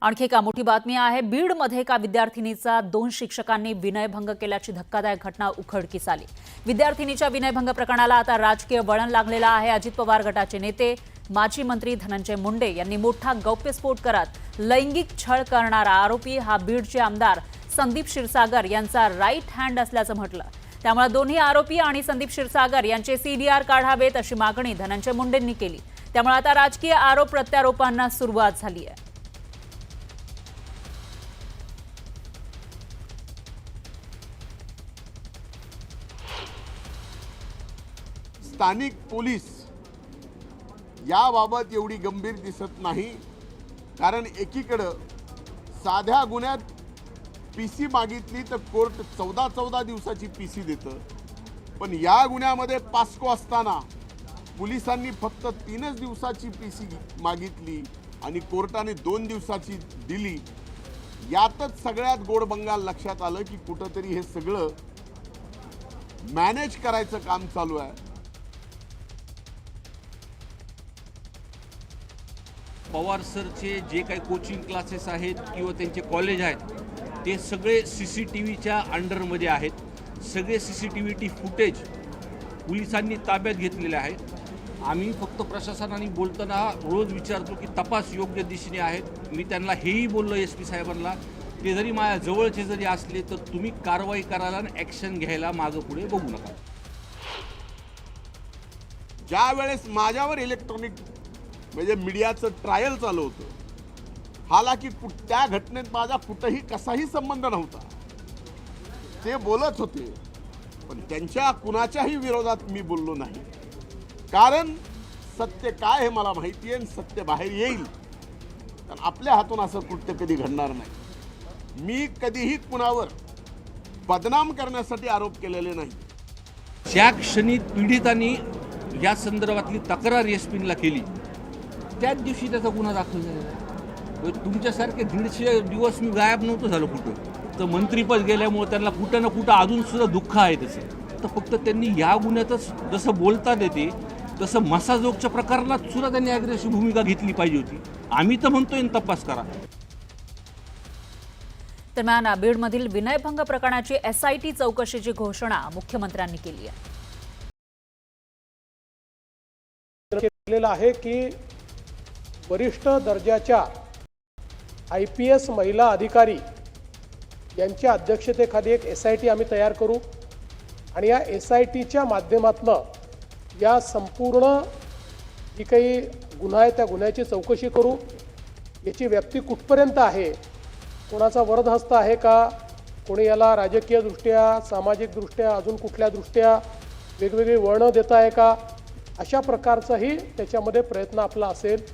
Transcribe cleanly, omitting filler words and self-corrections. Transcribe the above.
आणखी एक मोठी बातमी आहे। बीडमध्ये एका विद्यार्थिनीचा 2 शिक्षकांनी विनयभंग केल्याची धक्कादायक घटना उघडकीस आली। विद्यार्थिनीच्या विनयभंग प्रकरणाला आता राजकीय वळण लागलेलं आहे। अजित पवार गटाचे नेते माजी मंत्री धनंजय मुंडे यांनी मोठा गौप्यस्फोट करत लैंगिक छळ करणारा आरोपी हा बीडचे आमदार संदीप क्षीरसागर यांचा राईट हँड असल्याचं म्हटलं। त्यामुळे दोन्ही आरोपी आणि संदीप क्षीरसागर यांचे सीडीआर काढावेत अशी मागणी धनंजय मुंडेंनी केली। त्यामुळे आता राजकीय आरोप प्रत्यारोपांना सुरुवात झाली आहे। स्थानिक पोलीस याबाबत एवढी गंभीर दिसत नाही, कारण एकीकडे साध्या गुन्ह्यात पीसी मागितली तर कोर्ट 14 दिवसाची पीसी देतं, पण या गुन्ह्यामध्ये पास्को असताना पोलिसांनी फक्त 3 दिवसाची पीसी मागितली आणि कोर्टाने 2 दिवसाची दिली। यातच सगळ्यात गोड बंगाल लक्षात आलं की कुठंतरी हे सगळं मॅनेज करायचं काम चालू आहे। पवार सरचे जे काही कोचिंग क्लासेस आहेत किंवा त्यांचे कॉलेज आहेत ते सगळे CCTVच्या अंडरमध्ये आहेत। सगळे CCTV फुटेज पोलिसांनी ताब्यात घेतलेले आहेत। आम्ही फक्त प्रशासनाने बोलताना रोज विचारतो की तपास योग्य दिशेने आहेत। मी त्यांना हेही बोललो SP साहेबांना, ते जरी माझ्या जवळचे जरी असले तर तुम्ही कारवाई करायला आणि ॲक्शन घ्यायला मागं पुढे बघू नका। ज्या वेळेस माझ्यावर इलेक्ट्रॉनिक म्हणजे मीडियाचं ट्रायल चालू होतं, हालाकी त्या घटनेत माझा कुठेही कसाही संबंध नव्हता, ते बोलत होते, पण त्यांच्या कुणाच्याही विरोधात मी बोललो नाही, कारण सत्य काय हे मला माहिती आहे आणि सत्य बाहेर येईल। कारण आपल्या हातून असं कृत्य कधी घडणार नाही। मी कधीही कुणावर बदनाम करण्यासाठी आरोप केलेले नाही। ज्या क्षणी पीडितांनी या संदर्भातली तक्रार SPला केली त्याच दिवशी त्याचा गुन्हा दाखल झाला। तुमच्यासारखे 150 दिवस मी गायब नव्हतो झालो कुठं, तर मंत्रीपद गेल्यामुळे त्यांना कुठं ना कुठं अजून सुद्धा दुःख आहे त्याचं। तर फक्त त्यांनी या गुन्ह्यातच जसं बोलतात येते तसं मसाजोगच्या प्रकरणात सुद्धा त्यांनी अग्रेसिव्ह भूमिका घेतली पाहिजे होती। आम्ही तर म्हणतोय तपास करा। दरम्यान बीडमधील विनयभंग प्रकरणाची SIT चौकशीची घोषणा मुख्यमंत्र्यांनी केली आहे की वरिष्ठ दर्जाच्या IPS महिला अधिकारी यांच्या अध्यक्षतेखाली एक SIT आम्ही तयार करू आणि या SITच्या माध्यमातून या संपूर्ण जी काही गुन्हा आहे त्या गुन्ह्याची चौकशी करू। याची व्याप्ती कुठपर्यंत आहे, कोणाचा वरदहस्त आहे का, कोणी याला राजकीयदृष्ट्या सामाजिकदृष्ट्या अजून कुठल्या दृष्ट्या वेगवेगळी वळणं देत आहे का, अशा प्रकारचाही त्याच्यामध्ये प्रयत्न आपला असेल।